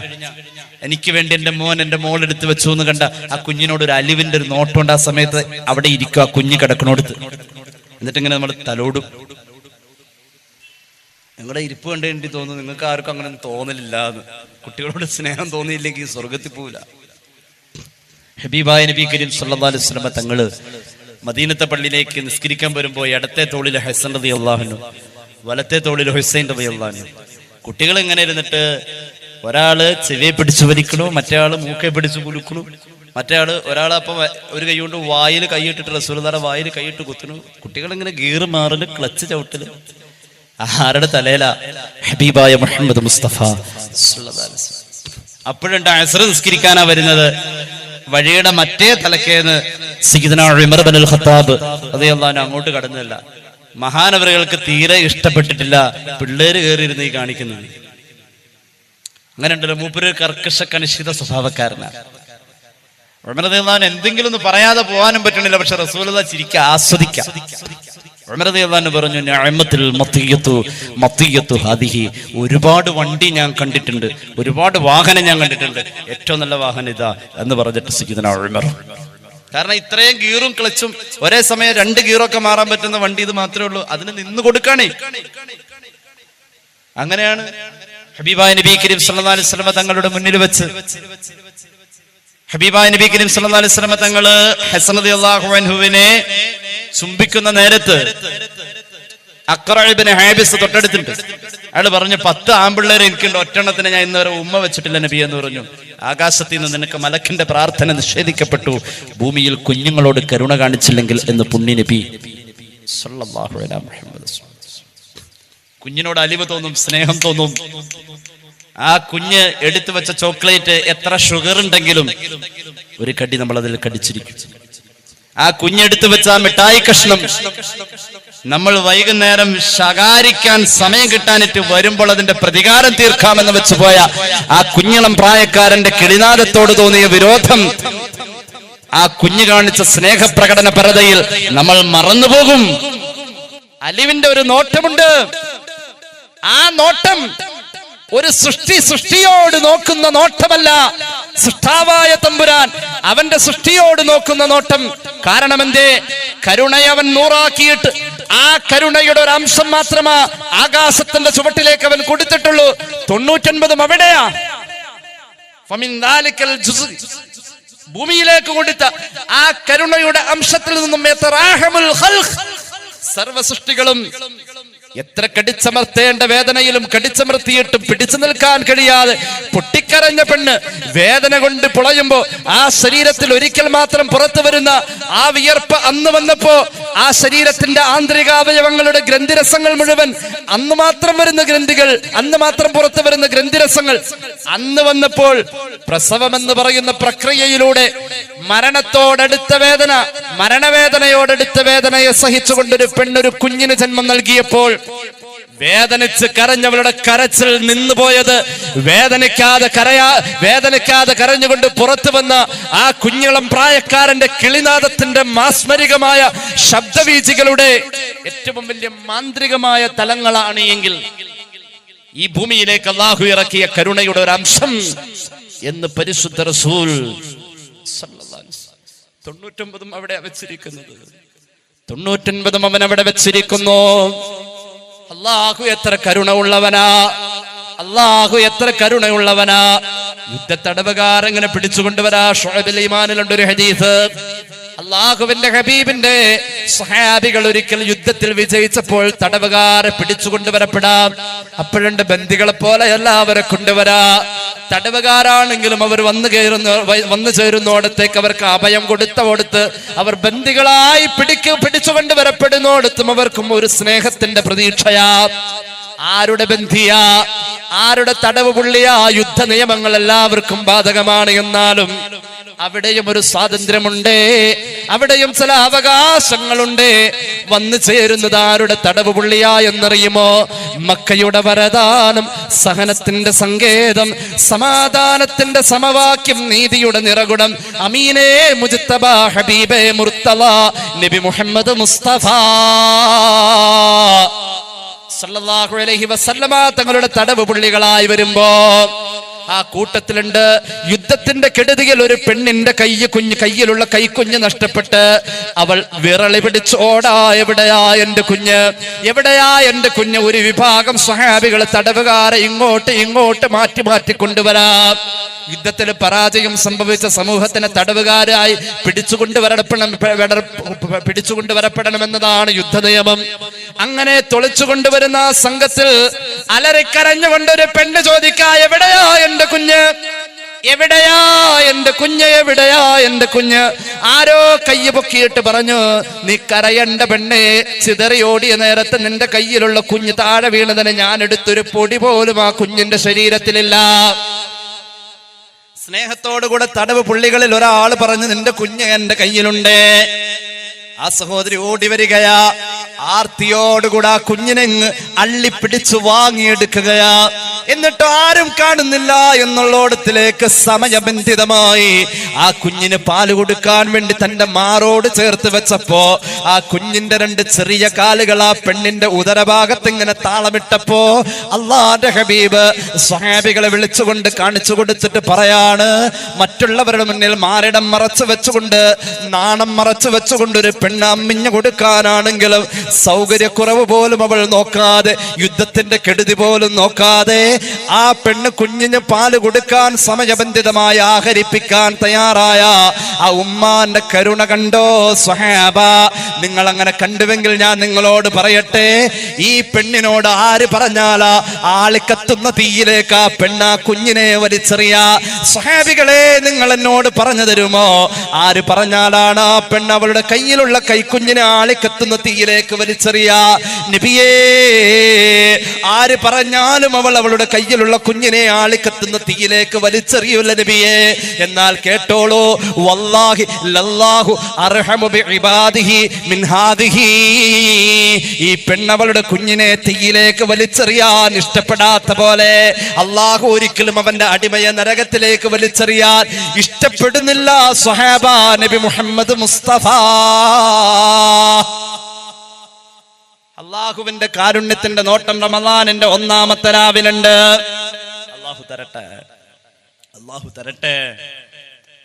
എനിക്ക് വേണ്ടി എന്റെ മോൾ എടുത്ത് വെച്ചു എന്ന് കണ്ട ആ കുഞ്ഞിനോട് ഒരു അലിവിന്റെ ഒരു നോട്ടമുണ്ട്. ആ സമയത്ത് അവിടെ ഇരിക്കും ആ കുഞ്ഞ് കിടക്കണോടത്ത്. എന്നിട്ട് ഇങ്ങനെ നമ്മൾ തലോടും. നിങ്ങളുടെ ഇരിപ്പ് കണ്ടു എനിക്ക് തോന്നുന്നു നിങ്ങൾക്ക് ആർക്കും അങ്ങനെ തോന്നലില്ല എന്ന്. കുട്ടികളോട് സ്നേഹം തോന്നിയില്ലെങ്കിൽ സ്വർഗത്തിൽ പോവില്ല. ഹബീബായ നബി കരീം സല്ലല്ലാഹു അലൈഹി വസല്ലം തങ്ങള് മദീനത്തെ പള്ളിയിലേക്ക് നിസ്കരിക്കാൻ വരുമ്പോൾ ഇടത്തെ തോളിൽ ഹസൻ റളിയല്ലാഹു അൻഹു, വലത്തെ തോളിൽ ഹുസൈൻ റളിയല്ലാഹു അൻഹു. കുട്ടികൾ ഇങ്ങനെ ഇരുന്നിട്ട് ഒരാള് ചെവിയെ പിടിച്ചു വലിക്കണു, മറ്റേ ആള് മൂക്കെ പിടിച്ചു കുലുക്കണു, ഒരാൾ അപ്പൊ ഒരു കൈ കൊണ്ട് വായിൽ കൈയിട്ടിട്ട് റസൂലുള്ളാഹിയുടെ വായിൽ കൈയിട്ട് കുത്തുന്നു. കുട്ടികൾ ഇങ്ങനെ ഗീറ് മാറല്, ക്ലച്ച് ചവിട്ടല്. ആരുടെ തലയില? ഹബീബായ മുഹമ്മദ് മുസ്തഫ സല്ലല്ലാഹു അലൈഹി വസല്ലം. അപ്പോഴുണ്ട് അസ്ർ നിസ്കരിക്കാനാ വരുന്നത്. വഴിയുടെ മറ്റേ തലക്കേന്ന് സയ്യിദുനാ ഉമർ ഇബ്നുൽ ഖത്താബ് റളിയല്ലാഹു അൻഹു അങ്ങോട്ട് കടന്നില്ല. മഹാനവറുകൾക്ക് തീരെ ഇഷ്ടപ്പെട്ടിട്ടില്ല പിള്ളേര് കയറിയിരുന്ന് ഈ കാണിക്കുന്നത്. അങ്ങനെ ഉണ്ടല്ലോ, മൂപ്പര് കർക്കശ കണിശിത സ്വഭാവക്കാരനാണ്. ഉമർ റളിയല്ലാഹു അൻഹു എന്തെങ്കിലും ഒന്ന് പറയാതെ പോകാനും പറ്റണില്ല. പക്ഷെ റസൂലുള്ളാഹി ചിരിക്കുക, ആസ്വദിക്കാം. ഉമർ റളിയല്ലാഹു അൻഹു പറഞ്ഞു, നിഅമത്തുൽ മത്തിയത്തു ഹാദിഹി. ഒരുപാട് വണ്ടി ഞാൻ കണ്ടിട്ടുണ്ട്, ഒരുപാട് വാഹനം ഞാൻ കണ്ടിട്ടുണ്ട്, ഏറ്റവും നല്ല വാഹനം ഇതാ എന്ന് പറഞ്ഞിട്ട് സയ്യിദുനാ ഉമർ. കാരണം ഇത്രയും ഗീറും ക്ലച്ചും ഒരേ സമയം 2 ഗീറൊക്കെ മാറാൻ പറ്റുന്ന വണ്ടി ഇത് മാത്രമേ ഉള്ളൂ. അതിന് നിന്ന് കൊടുക്കാണേ. അങ്ങനെയാണ് ഹബീബായ നബി കരീം സല്ലല്ലാഹു അലൈഹി വസല്ലം തങ്ങളുടെ മുന്നിൽ വെച്ച് ഹബീബായ നബി കരീം സല്ലല്ലാഹു അലൈഹി വസല്ലം തങ്ങള് ഹസൻ റളിയല്ലാഹു അൻഹുവിനെ ചുംബിക്കുന്ന നേരത്ത് അഖ്റ ഇബ്നു ഹാബിസ് തൊട്ടടുത്തുണ്ട്. അയാൾ പറഞ്ഞു, 10 ആമ്പിള്ളേരെ എനിക്കുണ്ട്, ഒറ്റെണ്ണത്തിന് ഞാൻ ഇന്നുവരെ ഉമ്മ വെച്ചിട്ടില്ല നബി എന്ന് പറഞ്ഞു. ആകാശത്തിൽ നിന്ന് നിനക്ക് മലക്കിന്റെ പ്രാർത്ഥന നിഷേധിക്കപ്പെട്ടു, ഭൂമിയിൽ കുഞ്ഞുങ്ങളോട് കരുണ കാണിച്ചില്ലെങ്കിൽ എന്ന് പുണ്യ നബി സല്ലല്ലാഹു അലൈഹി വസല്ലം. കുഞ്ഞിനോട് അലിവ് തോന്നും, സ്നേഹം തോന്നും. ആ കുഞ്ഞ് എടുത്തു വെച്ച ചോക്ലേറ്റ് എത്ര ഷുഗർ ഉണ്ടെങ്കിലും ഒരു കടി നമ്മൾ അതിൽ കടിച്ചിരിക്കും. ആ കുഞ്ഞെടുത്തു വെച്ച ആ മിഠായി കഷ്ണം നമ്മൾ വൈകുന്നേരം ശകാരിക്കാൻ സമയം കിട്ടാനിട്ട് വരുമ്പോൾ അതിന്റെ പ്രതികാരം തീർക്കാമെന്ന് വെച്ച് പോയ ആ കുഞ്ഞിളം പ്രായക്കാരന്റെ കിളിനാദത്തോട് തോന്നിയ വിരോധം, ആ കുഞ്ഞ് കാണിച്ച സ്നേഹപ്രകടന പരതയിൽ നമ്മൾ മറന്നുപോകും. അലിവിന്റെ ഒരു നോട്ടമുണ്ട്. ആ നോട്ടം ഒരു സൃഷ്ടിയോട് നോക്കുന്ന നോട്ടമല്ല, സൃഷ്ടാവായ തമ്പുരാൻ അവന്റെ സൃഷ്ടിയോട് നോക്കുന്ന നോട്ടം. കാരണം എന്തേ? കരുണയെ അവൻ 100 ആ കരുണയുടെ ഒരു അംശം മാത്രമാ ആകാശത്തിന്റെ ചുവട്ടിലേക്ക് അവൻ കൊടുത്തിട്ടുള്ളൂ. 99 അവിടെയാ. ഭൂമിയിലേക്ക് കൊടുത്ത ആ കരുണയുടെ അംശത്തിൽ നിന്നും സർവ സൃഷ്ടികളും എത്ര കടിച്ചമർത്തേണ്ട വേദനയിലും കടിച്ചമർത്തിയിട്ടും പിടിച്ചു നിൽക്കാൻ കഴിയാതെ പൊട്ടിക്കരഞ്ഞ പെണ്ണ് വേദന കൊണ്ട് പുളയുമ്പോ ആ ശരീരത്തിൽ ഒരിക്കൽ മാത്രം പുറത്തു വരുന്ന ആ വിയർപ്പ് അന്ന് വന്നപ്പോ ആ ശരീരത്തിന്റെ ആന്തരികാവയവങ്ങളുടെ ഗ്രന്ഥിരസങ്ങൾ മുഴുവൻ അന്ന് മാത്രം വരുന്ന ഗ്രന്ഥികൾ, അന്ന് മാത്രം പുറത്തു വരുന്ന ഗ്രന്ഥിരസങ്ങൾ അന്ന് വന്നപ്പോൾ പ്രസവമെന്ന് പറയുന്ന പ്രക്രിയയിലൂടെ മരണത്തോടടുത്ത വേദന, മരണവേദനയോടടുത്ത വേദനയെ സഹിച്ചുകൊണ്ടൊരു പെണ്ണൊരു കുഞ്ഞിന് ജന്മം നൽകിയപ്പോൾ വേദനിച്ച് കരഞ്ഞവളുടെ കരച്ചിൽ നിന്നുപോയത് വേദനിക്കാതെ കരഞ്ഞുകൊണ്ട് പുറത്തു വന്ന ആ കുഞ്ഞിളം പ്രായക്കാരന്റെ കിളിനാദത്തിന്റെ മാസ്മരികമായ ശബ്ദവീചികളുടെ ഏറ്റവും വലിയ മാന്ത്രികമായ തലങ്ങളാണ് എങ്കിൽ ഈ ഭൂമിയിലേക്ക് അല്ലാഹു ഇറക്കിയ കരുണയുടെ ഒരു അംശം എന്ന് പരിശുദ്ധ റസൂൽ 99 അവിടെ വെച്ചിരിക്കുന്നത്. 99 അവൻ അവിടെ വെച്ചിരിക്കുന്നു. അല്ലാഹു എത്ര കരുണ ഉള്ളവനാ, അല്ലാഹു എത്ര കരുണയുള്ളവനാ. യുദ്ധത്തടവുകാരങ്ങനെ പിടിച്ചുകൊണ്ടുവരാ. ശുഅബുൽ ഈമാനിലുണ്ട് ഒരു ഹദീസ്. അല്ലാഹുവിന്റെ ഹബീബിന്റെ സ്വഹാബികൾ ഒരിക്കൽ യുദ്ധത്തിൽ വിജയിച്ചപ്പോൾ തടവുകാരെ പിടിച്ചുകൊണ്ടുവരപ്പെടാം. അപ്പോഴുണ്ട് ബന്ദികളെ പോലെ എല്ലാവരെ കൊണ്ടുവരാ. തടവുകാരാണെങ്കിലും അവർ വന്നു ചേരുന്നോടത്തേക്ക് അവർക്ക് അഭയം കൊടുത്ത് അവർ ബന്ദികളായി പിടിച്ചുകൊണ്ടുവരപ്പെടുന്നോടത്തും അവർക്കും ഒരു സ്നേഹത്തിന്റെ പ്രതീക്ഷയാ. ആരുടെ ബന്ധിയാ, ആരുടെ തടവ് പുള്ളിയാ, യുദ്ധ നിയമങ്ങൾ എല്ലാവർക്കും ബാധകമാണ്. എന്നാലും അവിടെയും ഒരു സ്വാതന്ത്ര്യമുണ്ട്, അവിടെയും ചില അവകാശങ്ങളുണ്ട്. വന്നു ചേരുന്നത് ആരുടെ തടവ് പുള്ളിയാ എന്നറിയുമോ? മക്കയുടെ വരദാനം, സഹനത്തിന്റെ സങ്കേതം, സമാധാനത്തിന്റെ സമവാക്യം, നീതിയുടെ നിറകുടം, അമീനേ മുജ്തബ ഹബീബേ മുർത്തള നബി മുഹമ്മദ് മുസ്തഫ സല്ലല്ലാഹു അലൈഹി വസല്ലമ തങ്ങളുടെ തടവ് പുള്ളികളായി വരുമ്പോ ആ കൂട്ടത്തിലുണ്ട് യുദ്ധത്തിന്റെ കെടുതിയിൽ ഒരു പെണ്ണിന്റെ കയ്യിലുള്ള കൈക്കുഞ്ഞ് നഷ്ടപ്പെട്ട് അവൾ വിറളി പിടിച്ച് ഓടാ, എവിടെയാ എന്റെ കുഞ്ഞ്, എവിടെയാ എന്റെ കുഞ്ഞ്? ഒരു വിഭാഗം സ്വഹാബികൾ തടവുകാരെ ഇങ്ങോട്ട് മാറ്റി കൊണ്ടുവരാം. യുദ്ധത്തിൽ പരാജയം സംഭവിച്ച സമൂഹത്തിന് തടവുകാരായി പിടിച്ചുകൊണ്ടുവരപ്പെടണമെന്നതാണ് യുദ്ധ നിയമം. അങ്ങനെ തൊളിച്ചുകൊണ്ടുവരുന്ന ആ സംഘത്തിൽ അലറിക്കരഞ്ഞുകൊണ്ട് ഒരു പെണ്ണ് ചോദിക്കാ, എവിടെയാ എന്റെ കുഞ്ഞ്, എവിടെയാ എന്റെ കുഞ്ഞ്, എവിടെയാ എന്റെ കുഞ്ഞ്? ആരോ കയ്യ് പൊക്കിയിട്ട് പറഞ്ഞു, നീ കരയണ്ട പെണ്ണെ, ചിതറിയോടിയ നേരത്തെ നിന്റെ കയ്യിലുള്ള കുഞ്ഞ് താഴെ വീണതിന് ഞാൻ എടുത്തൊരു പൊടി പോലും ആ കുഞ്ഞിന്റെ ശരീരത്തിലില്ല. സ്നേഹത്തോടുകൂടെ തടവ് പുള്ളികളിൽ ഒരാൾ പറഞ്ഞു, നിന്റെ കുഞ്ഞ് എന്റെ കയ്യിലുണ്ട്. ആ സഹോദരി ഓടി വരികയാ, ആർത്തിയോടുകൂടെ ആ കുഞ്ഞിനെ അള്ളിപ്പിടിച്ചു വാങ്ങിയെടുക്കുകയാ. എന്നിട്ട് ആരും കാണുന്നില്ല എന്നുള്ളോടത്തിലേക്ക് സമയബന്ധിതമായി ആ കുഞ്ഞിന് പാല് കൊടുക്കാൻ വേണ്ടി തന്റെ മാറോട് ചേർത്ത് വെച്ചപ്പോ ആ കുഞ്ഞിന്റെ 2 ചെറിയ കാലുകൾ ആ പെണ്ണിന്റെ ഉദരഭാഗത്ത് ഇങ്ങനെ താളമിട്ടപ്പോ അല്ലാഹുവിന്റെ ഹബീബ് സ്വഹാബികളെ വിളിച്ചുകൊണ്ട് കാണിച്ചു കൊടുത്തിട്ട് പറയാണ്, മറ്റുള്ളവരുടെ മുന്നിൽ മാറിടം മറച്ചു വെച്ചുകൊണ്ട്, നാണം മറച്ചു വെച്ചുകൊണ്ട് ഒരു പെണ്ണ് അമ്മിഞ്ഞു കൊടുക്കാനാണെങ്കിലും സൗകര്യക്കുറവ് പോലും അവൾ നോക്കാതെ, യുദ്ധത്തിന്റെ കെടുതി പോലും നോക്കാതെ ആ പെണ്ണ് കുഞ്ഞിന് പാല് കൊടുക്കാൻ സമയബന്ധിതമായി ആഹരിപ്പിക്കാൻ തയ്യാറായ ആ ഉമ്മാന്റെ കരുണ കണ്ടോ സ്വഹാബ? നിങ്ങൾ അങ്ങനെ കണ്ടുവെങ്കിൽ ഞാൻ നിങ്ങളോട് പറയട്ടെ, ഈ പെണ്ണിനോട് ആര് പറഞ്ഞാലാ ആളിക്കത്തുന്ന തീയിലേക്ക് ആ പെണ്ണ് ആ കുഞ്ഞിനെ വലിച്ചെറിയ? സ്വഹാബികളെ, നിങ്ങൾ എന്നോട് പറഞ്ഞു തരുമോ, ആര് പറഞ്ഞാലാണ് ആ പെണ്ണ് അവളുടെ കയ്യിലുള്ള കൈക്കുഞ്ഞിനെ ആളിക്കത്തുന്ന തീയിലേക്ക് വലിച്ചെറിയ? നബിയേ, ആര് പറഞ്ഞാലും അവളുടെ കയ്യിലുള്ള കുഞ്ഞിനെ ആളിക്കത്തുന്ന തീയിലേക്ക് വലിച്ചെറിയൂല നബിയേ. എന്നാൽ കേട്ടോളൂ, വല്ലാഹി ലല്ലാഹു അർഹമു ബിഇബാദിഹി മിൻ ഹാദിഹി. ഈ പെണ്ണവളുടെ കുഞ്ഞിനെ തീയിലേക്ക് വലിച്ചെറിയാൻ ഇഷ്ടപ്പെടാത്ത പോലെ അല്ലാഹു ഒരിക്കലും അവന്റെ അടിമയെ നരകത്തിലേക്ക് വലിച്ചെറിയാൻ ഇഷ്ടപ്പെടുന്നില്ല സ്വഹാബ നബി മുഹമ്മദ് മുസ്തഫ. അള്ളാഹുവിന്റെ കാരുണ്യത്തിന്റെ നോട്ടം റമദാനിന്റെ 1-ാമത്തെ രാവിലുണ്ട്. അള്ളാഹു തരട്ടെ, അള്ളാഹു തരട്ടെ.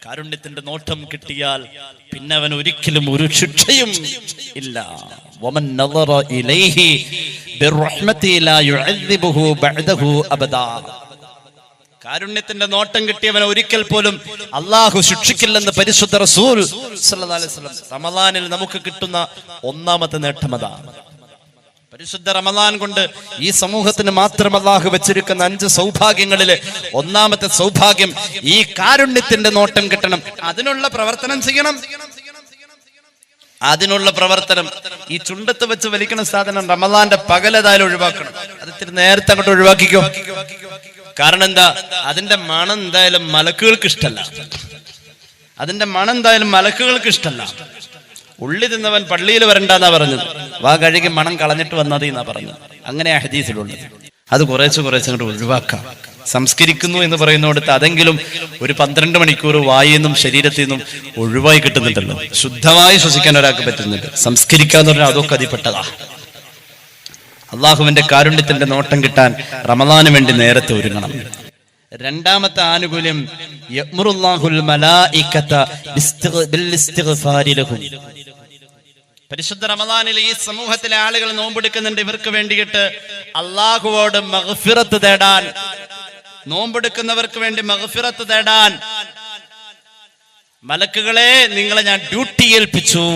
കാരുണ്യത്തിന്റെ നോട്ടം കിട്ടിയാൽ പിന്നെ അവൻ ഒരിക്കലും ഒരു ശിക്ഷയും ഇല്ല. വമൻ നദറ ഇലൈഹി ബിർറഹ്മതി ലാ യുഅദ്ദിബുഹു ബഅദഹു അബദാ. കാരുണ്യത്തിന്റെ നോട്ടം കിട്ടിയവനെ ഒരിക്കൽ പോലും അള്ളാഹു ശിക്ഷിക്കില്ലെന്ന് പരിശുദ്ധ റസൂൽ സല്ലല്ലാഹു അലൈഹി വസല്ലം. റമളാനിൽ നമുക്ക് കിട്ടുന്ന ഒന്നാമത്തെ നേട്ടം അതാണ്. പരിശുദ്ധ റമളാൻ കൊണ്ട് ഈ സമൂഹത്തിന് മാത്രം അള്ളാഹു വെച്ചിരിക്കുന്ന 5 സൗഭാഗ്യങ്ങളില് ഒന്നാമത്തെ സൗഭാഗ്യം ഈ കാരുണ്യത്തിന്റെ നോട്ടം കിട്ടണം. അതിനുള്ള പ്രവർത്തനം ചെയ്യണം. അതിനുള്ള പ്രവർത്തനം ഈ ചുണ്ടത്ത് വെച്ച് വലിക്കുന്ന സാധനം റമളാന്റെ പകലതായാലും ഒഴിവാക്കണം. അത് ഇത്തിരി നേരത്തെ അങ്ങോട്ട് ഒഴിവാക്കിക്കോ. കാരണം എന്താ? അതിന്റെ മണം എന്തായാലും മലക്കുകൾക്ക് ഇഷ്ടമല്ല. അതിന്റെ മണം എന്തായാലും മലക്കുകൾക്ക് ഇഷ്ടമല്ല. ഉള്ളി തിന്നവൻ പള്ളിയിൽ വരണ്ടെന്നാ പറഞ്ഞത്. വാ കഴുകി മണം കളഞ്ഞിട്ട് വന്നതി എന്നാ പറഞ്ഞത്. അങ്ങനെയാ ഹദീസിലുള്ളത്. അത് കുറേശ്ശെ അങ്ങോട്ട് ഒഴിവാക്കാം. സംസ്കരിക്കുന്നു എന്ന് പറയുന്നിടത്ത് അതെങ്കിലും ഒരു 12 മണിക്കൂർ വായിന്നും ശരീരത്തിൽ നിന്നും ഒഴിവായി കിട്ടുന്നുണ്ടല്ലോ. ശുദ്ധമായി ശ്വസിക്കാൻ ഒരാൾക്ക് പറ്റുന്നുണ്ട്. സംസ്കരിക്കാന്ന് പറഞ്ഞാൽ അതൊക്കെ അതിൽപ്പെട്ടതാ. അള്ളാഹുവിന്റെ കാരുണ്യത്തിന്റെ നോട്ടം കിട്ടാൻ റമളാന് വേണ്ടി നേരത്തെ ഒരുങ്ങണം. രണ്ടാമത്തെ ആനുകൂല്യം യഅ്മുറുല്ലാഹുൽ മലായികത ബിൽ ഇസ്തിഗ്ഫാരി ലഹും. പരിശുദ്ധ റമളാനിൽ ഈ സമൂഹത്തിലെ ആളുകൾ നോമ്പെടുക്കുന്നുണ്ട്. ഇവർക്ക് വേണ്ടിയിട്ട് അള്ളാഹുവോട് മഗ്ഫിറത്ത് തേടാൻ, നോമ്പെടുക്കുന്നവർക്ക് വേണ്ടി മഗ്ഫിറത്ത് തേടാൻ മലക്കുകളെ നിങ്ങളെ ഞാൻ ഡ്യൂട്ടി ഏൽപ്പിച്ചു.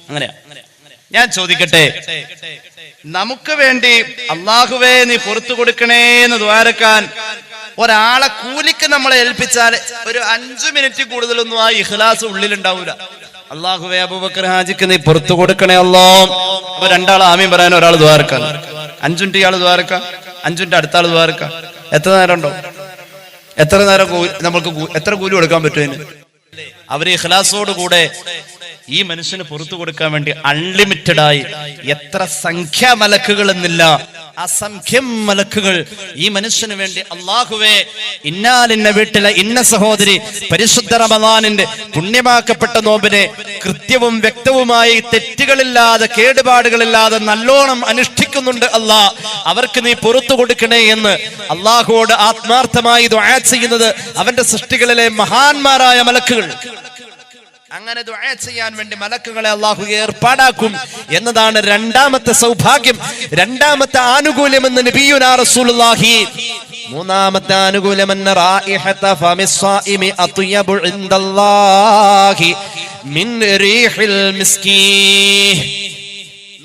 അങ്ങനെയാ. ഞാൻ ചോദിക്കട്ടെ, നമുക്ക് വേണ്ടി അള്ളാഹുവേ നീ പുറത്തു കൊടുക്കണേ എന്ന് ദ്വാരക്കാൻ ഒരാളെ കൂലിക്ക് നമ്മളെ ഏൽപ്പിച്ചാൽ ഒരു 5 മിനിറ്റ് കൂടുതലൊന്നും ആ ഇഖ്ലാസ് ഉള്ളിലുണ്ടാവൂല. അള്ളാഹുവേ അബൂബക്കർ ഹാജിക്ക് നീ പുറത്തു കൊടുക്കണേ അല്ലോ. അപ്പൊ 2 ആൾ ആമീൻ പറയാൻ ഒരാൾ ദ്വാരക്കാൻ, 5 മിനിറ്റ് ഇയാൾ ദ്വാരക്കാം, 5 മിനിറ്റ് അടുത്ത ആൾ ദ്വാരക്കാം. എത്ര നേരം ഉണ്ടോ? എത്ര നേരം നമുക്ക് എത്ര കൂലി കൊടുക്കാൻ പറ്റും? അവര് ഇഖ്ലാസോടുകൂടെ ഈ മനുഷ്യന് പുറത്തു കൊടുക്കാൻ വേണ്ടി അൺലിമിറ്റഡ് ആയി എത്ര സംഖ്യ മലക്കുകൾ എന്നില്ല, അസംഖ്യം മലക്കുകൾ ഈ മനുഷ്യന് വേണ്ടി അള്ളാഹുവേ ഇന്നാലിന്ന വീട്ടിലെ ഇന്ന സഹോദരി പരിശുദ്ധ റമളാനിന്റെ പുണ്യമാക്കപ്പെട്ട നോമ്പിനെ കൃത്യവും വ്യക്തവുമായി തെറ്റുകളില്ലാതെ കേടുപാടുകളില്ലാതെ നല്ലോണം അനുഷ്ഠിക്കുന്നുണ്ട് അല്ലാ, അവർക്ക് നീ പുറത്തു കൊടുക്കണേ എന്ന് അള്ളാഹുവോട് ആത്മാർത്ഥമായി ദുആ ചെയ്യുന്നത് അവന്റെ സൃഷ്ടികളിലെ മഹാന്മാരായ മലക്കുകൾ. അങ്ങനെ ദുആ ചെയ്യാൻ വേണ്ടി മലക്കുകളെ അള്ളാഹു ഏർപ്പാടാക്കും എന്നതാണ് രണ്ടാമത്തെ സൗഭാഗ്യം, രണ്ടാമത്തെ ആനുകൂല്യം എന്ന് നബിയുനാ റസൂലുള്ളാഹി. മൂന്നാമത്തെ ആനുകൂല്യം അന്ന റായിഹത ഫമിസ്സായിമി അത്യബു ഇൻദല്ലാഹി മിൻ റീഹിൽ മിസ്കി.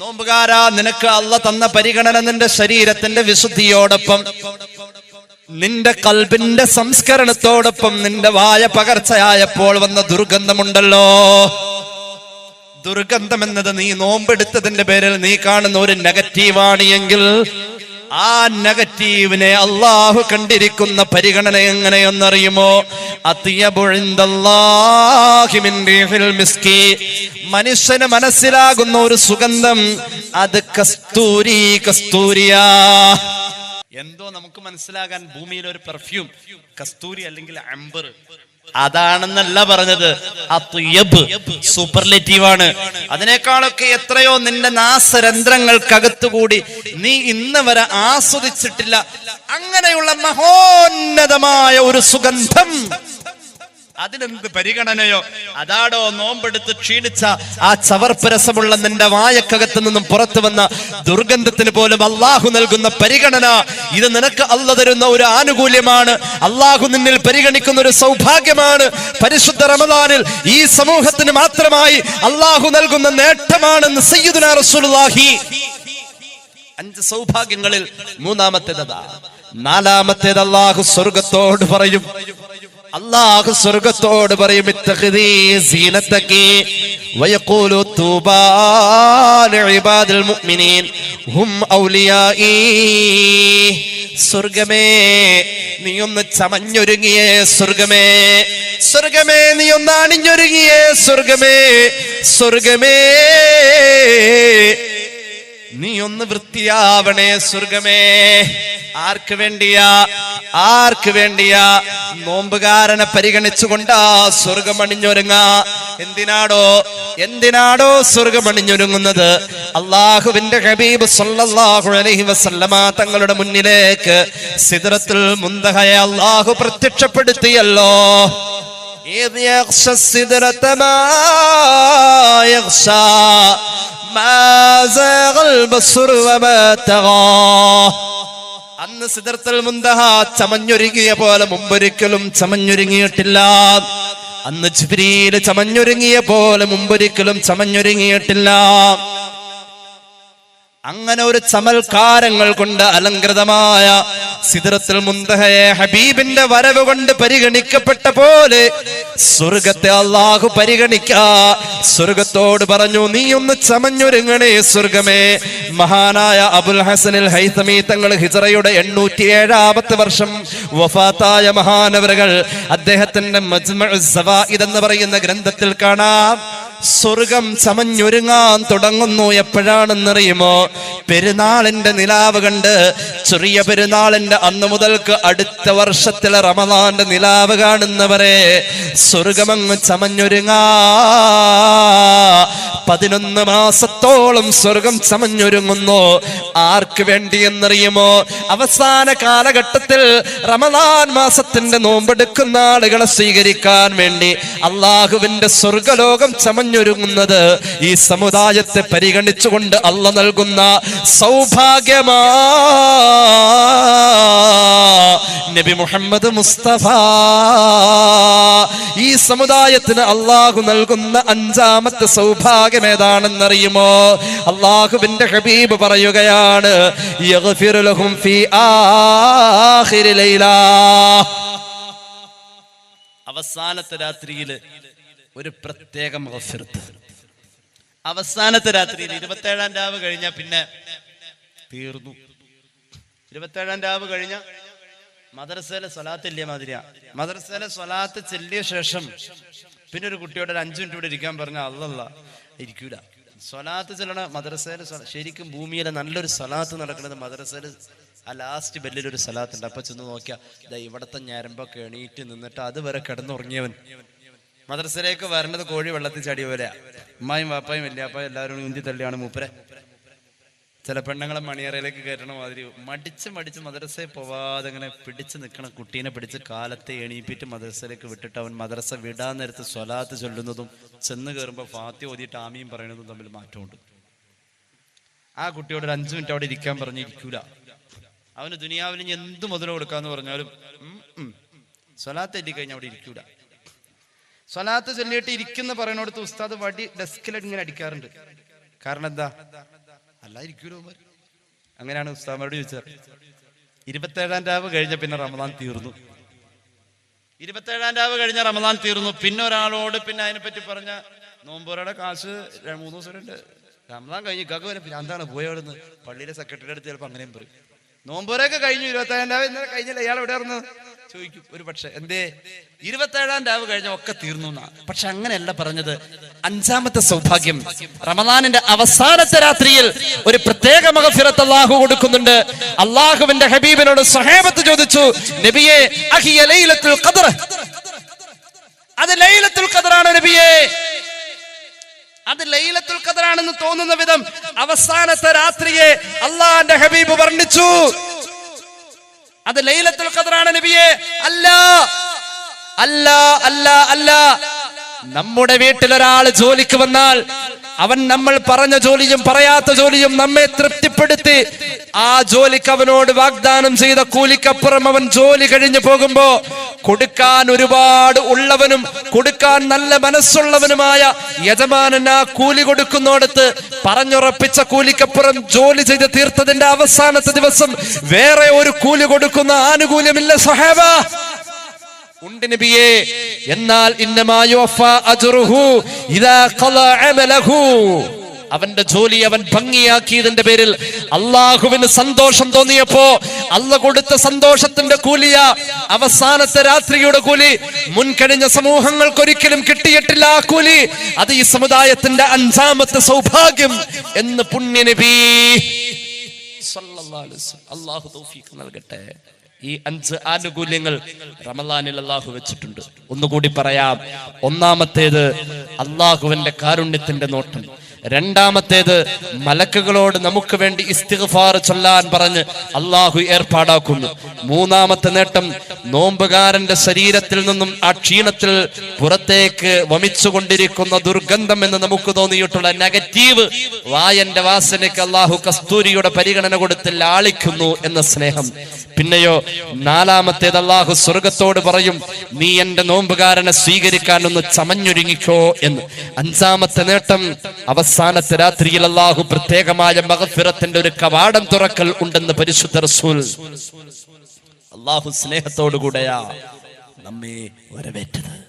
നോമ്പുകാരാ, നിനക്ക് അല്ലാഹ് തന്ന പരിഗണന നിന്റെ ശരീരത്തിന്റെ വിശുദ്ധിയോടൊപ്പം നിന്റെ കൽബിന്റെ സംസ്കരണത്തോടൊപ്പം നിന്റെ വായ പകർച്ചയായപ്പോൾ വന്ന ദുർഗന്ധമുണ്ടല്ലോ, ദുർഗന്ധം എന്നത് നീ നോമ്പെടുത്തതിന്റെ പേരിൽ നീ കാണുന്ന ഒരു നെഗറ്റീവാണ് എങ്കിൽ ആ നെഗറ്റീവിനെ അള്ളാഹു കണ്ടിരിക്കുന്ന പരിഗണന എങ്ങനെയെന്നറിയുമോ? മനുഷ്യന് മനസ്സിലാകുന്ന ഒരു സുഗന്ധം, അത് കസ്തൂരി, കസ്തൂരിയാ. എന്തോ നമുക്ക് മനസ്സിലാകാൻ ഭൂമിയിൽ ഒരു പെർഫ്യൂം കസ്തൂരി അല്ലെങ്കിൽ അംബർ അതാണെന്നല്ല പറഞ്ഞത്. അത്യബ് സൂപ്പർലേറ്റീവാണ്. അതിനേക്കാളൊക്കെ എത്രയോ നിന്റെ നാസരന്ധ്രങ്ങൾക്കകത്തുകൂടി നീ ഇന്ന് വരെ ആസ്വദിച്ചിട്ടില്ല അങ്ങനെയുള്ള മഹോന്നതമായ ഒരു സുഗന്ധം. അതിനെന്ത് പരിഗണനയോ? അതാടോ നോമ്പെടുത്ത് ക്ഷീണിച്ച ആ ചവർപ്പ് രസമുള്ള നിന്റെ വായക്കകത്ത് നിന്നും പുറത്തു വന്ന ദുർഗന്ധത്തിന് പോലും അള്ളാഹു നൽകുന്ന പരിഗണന. ഇത് നിനക്ക് അല്ലാഹു തരുന്ന ഒരു ആനുകൂല്യമാണ്, അള്ളാഹു നിന്നിൽ പരിഗണിക്കുന്ന ഒരു സൗഭാഗ്യമാണ്. പരിശുദ്ധ റമളാനിൽ ഈ സമൂഹത്തിന് മാത്രമായി അള്ളാഹു നൽകുന്ന നേട്ടമാണെന്ന് സയ്യിദുനാ റസൂലുള്ളാഹി. 5 സൗഭാഗ്യങ്ങളിൽ മൂന്നാമത്തേതാ. നാലാമത്തേത് അള്ളാഹു സ്വർഗത്തോട് പറയും. അല്ലാഹു സ്വർഗത്തോട് പറയും, ഇത്തഖിദീ സീനതകി വയഖൂലു തൂബാ ലിഇബാദിൽ മുഅ്മിനീൻ ഹും ഔലിയാഇ. സ്വർഗമേ നീ ഒന്ന് ചമഞ്ഞൊരുങ്ങിയേ, സ്വർഗമേ സ്വർഗമേ നീ ഒന്ന് അണിഞ്ഞൊരുങ്ങിയേ, സ്വർഗമേ സ്വർഗമേ നീ ഒന്ന് വൃത്തിയാവണേ, സ്വർഗമേ. ആർക്ക് വേണ്ടിയാ? ആർക്ക് വേണ്ടിയാ? നോമ്പുകാരനെ പരിഗണിച്ചുകൊണ്ടാ സ്വർഗമണിഞ്ഞൊരുങ്ങ. എന്തിനാടോ സ്വർഗമണിഞ്ഞൊരുങ്ങുന്നത്? അള്ളാഹുവിന്റെ ഹബീബ് സല്ലല്ലാഹു അലൈഹി വസല്ലമ തങ്ങളുടെ മുന്നിലേക്ക് സിദ്റത്തുൽ മുന്തഹയെ അള്ളാഹു പ്രത്യക്ഷപ്പെടുത്തിയല്ലോ. ഇദ് യഗ്ശ സിദ്റത മാ യഗ്ശ മാ സഗൽ ബസ്ർ വമാ തഗാ. അന്ന് സിദ്റത്തുൽ മുൻതഹ ചമഞ്ഞൊരുങ്ങിയ പോലെ മുമ്പൊരിക്കലും ചമഞ്ഞൊരുങ്ങിയിട്ടില്ല. അന്ന് ജിബ്രീൽ ചമഞ്ഞൊരുങ്ങിയ പോലെ മുമ്പൊരിക്കലും ചമഞ്ഞൊരുങ്ങിയിട്ടില്ല. അങ്ങനെ ഒരു ചമൽക്കാരങ്ങൾ കൊണ്ട് അലങ്കൃതമായ സിദ്റത്തുൽ മുൻതഹയെ ഹബീബിന്റെ വരവ് കൊണ്ട് പരിഗണിക്കപ്പെട്ട പോലെ സ്വർഗത്തെ അല്ലാഹു പരിഗണിക്കാ. സ്വർഗത്തോട് പറഞ്ഞു, നീ ഒന്ന് ചമഞ്ഞൊരുങ്ങണേ സ്വർഗമേ. മഹാനായ അബുൽ ഹസനിൽ ഹൈതമി തങ്ങൾ ഹിജ്റയുടെ 807-ാമത്തെ വർഷം വഫാത്തായ മഹാനവറുകൾ അദ്ദേഹത്തിന്റെ മജ്മഉസ് സവാഇദ് എന്ന് പറയുന്ന ഗ്രന്ഥത്തിൽ കാണാം, സ്വർഗം ചമഞ്ഞൊരുങ്ങാൻ തുടങ്ങുന്നു എപ്പോഴാണെന്നറിയുമോ? പെരുന്നാളിന്റെ നിലാവ് കണ്ട്. ചെറിയ പെരുന്നാളിന്റെ അന്ന് മുതൽക്ക് അടുത്ത വർഷത്തിലെ റമദാന്റെ നിലാവ് കാണുന്നവരെ സ്വർഗമങ്ങ് ചമഞ്ഞൊരുങ്ങാ. 11 മാസത്തോളം സ്വർഗം ചമഞ്ഞൊരുങ്ങുന്നു. ആർക്ക് വേണ്ടി എന്നറിയുമോ? അവസാന കാലഘട്ടത്തിൽ റമദാൻ മാസത്തിന്റെ നോമ്പെടുക്കുന്ന ആളുകളെ സ്വീകരിക്കാൻ വേണ്ടി അള്ളാഹുവിന്റെ സ്വർഗലോകം ചമഞ്ഞൊരുങ്ങുന്നത് ഈ സമുദായത്തെ പരിഗണിച്ചുകൊണ്ട് അള്ളാഹ് നൽകുന്ന സൗഭാഗ്യമാ. നബി മുഹമ്മദ് മുസ്തഫ ഈ സമുദായത്തിന് അള്ളാഹു നൽകുന്ന 5ാമത്തെ സൗഭാഗ്യം ഏതാണെന്നറിയുമോ? അള്ളാഹുവിന്റെ ഹബീബ് പറയുകയാണ്, യഗ്ഫിറു ലഹും ഫീ ആഖിരി ലൈല. അവസാനത്തെ രാത്രിയിൽ ഒരു പ്രത്യേക മഗ്ഫിറത്ത്. അവസാനത്തെ രാത്രിയിൽ 27-ാം രാവ് കഴിഞ്ഞാൽ പിന്നെ തീർന്നു. 27-ാം രാവ് കഴിഞ്ഞ മദ്രസയിലെ സ്വലാത്ത് ഇല്ലേ മാതിരിയാ. മദ്രസയിലെ സ്വലാത്ത് ചെല്ലിയ ശേഷം പിന്നെ ഒരു കുട്ടിയോട് ഒരു 5 മിനിറ്റ് ഇവിടെ ഇരിക്കാൻ പറഞ്ഞാൽ അല്ലല്ല ഇരിക്കൂല. സ്വലാത്ത് ചെല്ലണ മദ്രസയിലെ ശരിക്കും ഭൂമിയിലെ നല്ലൊരു സ്വലാത്ത് നടക്കുന്നത് മദ്രസയിൽ ആ ലാസ്റ്റ് ബെല്ലിലൊരു സ്വലാത്തുണ്ട്. അപ്പൊ ചെന്ന് നോക്കിയാ ഇവിടത്തെ ഞരമ്പൊക്കെ എണീറ്റ് നിന്നിട്ട് അതുവരെ കിടന്നുറങ്ങിയവൻ മദ്രസയിലേക്ക് വരേണ്ടത് കോഴി വെള്ളത്തിൽ ചാടിയ പോലെയാ. ഉമ്മായും വാപ്പായും വല്യാപ്പായും എല്ലാവരും ഉന്തി തള്ളിയാണ് മൂപ്പരെ. ചില പെണ്ണുങ്ങളെ മണിയറയിലേക്ക് കയറ്റണ മാതിരി മടിച്ച് മദ്രസയിൽ പോവാതെ ഇങ്ങനെ പിടിച്ച് നിൽക്കണം. കുട്ടീനെ പിടിച്ച് കാലത്തെ എണീപ്പിട്ട് മദ്രസയിലേക്ക് വിട്ടിട്ട് അവൻ മദ്രസ വിടാൻ നേരത്ത് സ്വലാത്ത് ചൊല്ലുന്നതും ചെന്ന് കയറുമ്പോൾ ഫാത്തിഹ ഓതിയിട്ട് ആമീൻ പറയുന്നതും തമ്മിൽ മാറ്റമുണ്ട്. ആ കുട്ടിയോട് ഒരു 5 മിനിറ്റ് അവിടെ ഇരിക്കാൻ പറഞ്ഞിരിക്കൂല. അവന് ദുനിയാവിന് ഇനി എന്ത് മുതൽ കൊടുക്കാന്ന് പറഞ്ഞാലും സ്വലാത്ത് എത്തിക്കഴിഞ്ഞാൽ അവിടെ ഇരിക്കൂല. സ്വലാത്ത് ചൊല്ലിയിട്ട് ഇരിക്കുന്ന പറയുന്നിടത്ത് ഉസ്താദ് വടി ഡെസ്കിൽ ഇങ്ങനെ അടിക്കാറുണ്ട്. കാരണം എന്താ? അല്ല ഇരിക്കൂലോ. അങ്ങനെയാണ് ഉസ്താദോട് ചോദിച്ചത്. 27-ാം രാവ് കഴിഞ്ഞ പിന്നെ റമദാൻ തീർന്നു. 27-ാം രാവ് കഴിഞ്ഞ റമദാൻ തീർന്നു. പിന്നെ ഒരാളോട് പിന്നെ അതിനെപ്പറ്റി പറഞ്ഞ നോമ്പോരുടെ കാശ് 3 ദിവസം ഉണ്ട്. റമദാൻ കഴിഞ്ഞ് ഇക്കാക്ക് പിന്നെ എന്താണ് പോയവിടുന്ന് പള്ളിയിലെ സെക്രട്ടറിയുടെ അടുത്ത് ചിലപ്പോൾ അങ്ങനെയും പറയും. നോമ്പോരൊക്കെ കഴിഞ്ഞു, 27-ാം രാവ് ഇന്നലെ കഴിഞ്ഞില്ല, ഇയാൾ എവിടെ ആയിരുന്നു ചോദിക്കും. ഒരു പക്ഷെ എന്തേ 27-ാം രാവ് കഴിഞ്ഞ ഒക്കെ തീർന്നു എന്നാ. പക്ഷെ അങ്ങനെയല്ല പറഞ്ഞത്. 5ാമത്തെ സൗഭാഗ്യം റമദാനിന്റെ അവസാനത്തെ രാത്രിയിൽ ഒരു പ്രത്യേക മഗ്ഫിറത്ത് അല്ലാഹു കൊടുക്കുന്നുണ്ട്. അല്ലാഹുവിന്റെ ഹബീബിനോട് സ്വഹാബത്ത് ചോദിച്ചു, നബിയേ അഹിയ ലൈലത്തുൽ ഖദ്ർ, അത് ലൈലത്തുൽ ഖദ്റാണ് നബിയേ, അത് ലൈലത്തുൽ ഖദ്റാണെന്ന് തോന്നുന്ന വിധം അവസാനത്തെ രാത്രിയെ അല്ലാഹുവിന്റെ ഹബീബ് വർണ്ണിച്ചു. അത് ലൈലത്തുൽ ഖദ്റാണ് നബിയേ. അല്ല അല്ല അല്ല അല്ല. നമ്മുടെ വീട്ടിൽ ഒരാൾ ജോലിക്ക് വന്നാൽ അവൻ നമ്മൾ പറഞ്ഞ ജോലിയും പറയാത്ത ജോലിയും നമ്മെ തൃപ്തിപ്പെടുത്തി ആ ജോലിക്ക് അവനോട് വാഗ്ദാനം ചെയ്ത കൂലിക്കപ്പുറം അവൻ ജോലി കഴിഞ്ഞു പോകുമ്പോ കൊടുക്കാൻ ഒരുപാട് ഉള്ളവനും കൊടുക്കാൻ നല്ല മനസ്സുള്ളവനുമായ യജമാനൻ ആ കൂലി കൊടുക്കുന്നോടത്ത് പറഞ്ഞുറപ്പിച്ച കൂലിക്കപ്പുറം ജോലി ചെയ്ത് തീർത്തതിന്റെ അവസാനത്തെ ദിവസം വേറെ ഒരു കൂലി കൊടുക്കുന്ന ആനുകൂല്യമില്ല സഹാബ. ഉണ്ട് നബിയേ. എന്നാൽ ഇന്നമാ യുവഫാ അജ്റുഹു ഇദാ ഖളാ അമലഹു, അവന്റെ ജോലി അവൻ ഭംഗിയാക്കിയതിന്റെ പേരിൽ അള്ളാഹുവിന് സന്തോഷം തോന്നിയപ്പോ അള്ളാഹ് കൊടുത്ത സന്തോഷത്തിന്റെ കൂലിയ അവസാനത്തെ രാത്രിയുടെ കൂലി. മുൻകഴിഞ്ഞ സമൂഹങ്ങൾക്ക് ഒരിക്കലും കിട്ടിയിട്ടില്ല ആ കൂലി. അത് ഈ സമുദായത്തിന്റെ 5ാമത്തെ സൗഭാഗ്യം എന്ന് പുണ്യ നബി സല്ലല്ലാഹു അലൈഹി വസല്ലം അല്ലാഹു തൗഫീഖ് നൽകട്ടെ. ഈ 5 ആനുകൂല്യങ്ങൾ റമദാനിൽ അല്ലാഹു വെച്ചിട്ടുണ്ട്. ഒന്നുകൂടി പറയാം. ഒന്നാമത്തേത് അല്ലാഹുവിന്റെ കാരുണ്യത്തിന്റെ നോട്ടം. രണ്ടാമത്തേത് മലക്കുകളോട് നമുക്ക് വേണ്ടി ഇസ്തിഗ്ഫാർ ചൊല്ലാൻ പറഞ്ഞ് അള്ളാഹു ഏർപ്പാടാക്കുന്നു. മൂന്നാമത്തെ നേട്ടം, നോമ്പുകാരന്റെ ശരീരത്തിൽ നിന്നും ആ ക്ഷീണത്തിൽ പുറത്തേക്ക് വമിച്ചുകൊണ്ടിരിക്കുന്ന ദുർഗന്ധം എന്ന് നമുക്ക് തോന്നിയിട്ടുള്ള നെഗറ്റീവ് വായന്റെ വാസനയ്ക്ക് അള്ളാഹു കസ്തൂരിയുടെ പരിഗണന കൊടുത്ത് ലാളിക്കുന്നു എന്ന സ്നേഹം. പിന്നെയോ നാലാമത്തേത്, അള്ളാഹു സ്വർഗത്തോട് പറയും, നീ എന്റെ നോമ്പുകാരനെ സ്വീകരിക്കാൻ ഒന്ന് ചമഞ്ഞൊരുങ്ങിക്കോ എന്ന്. അഞ്ചാമത്തെ നേട്ടം, അവസാനത്തെ രാത്രിയിൽ അള്ളാഹു പ്രത്യേകമായ മഗ്ഫിറത്തിന്റെ ഒരു കവാടം തുറക്കൽ ഉണ്ടെന്ന് പരിശുദ്ധ റസൂൽ. അള്ളാഹു സ്നേഹത്തോടു കൂടെയാ നമ്മെ വരവേറ്റത്.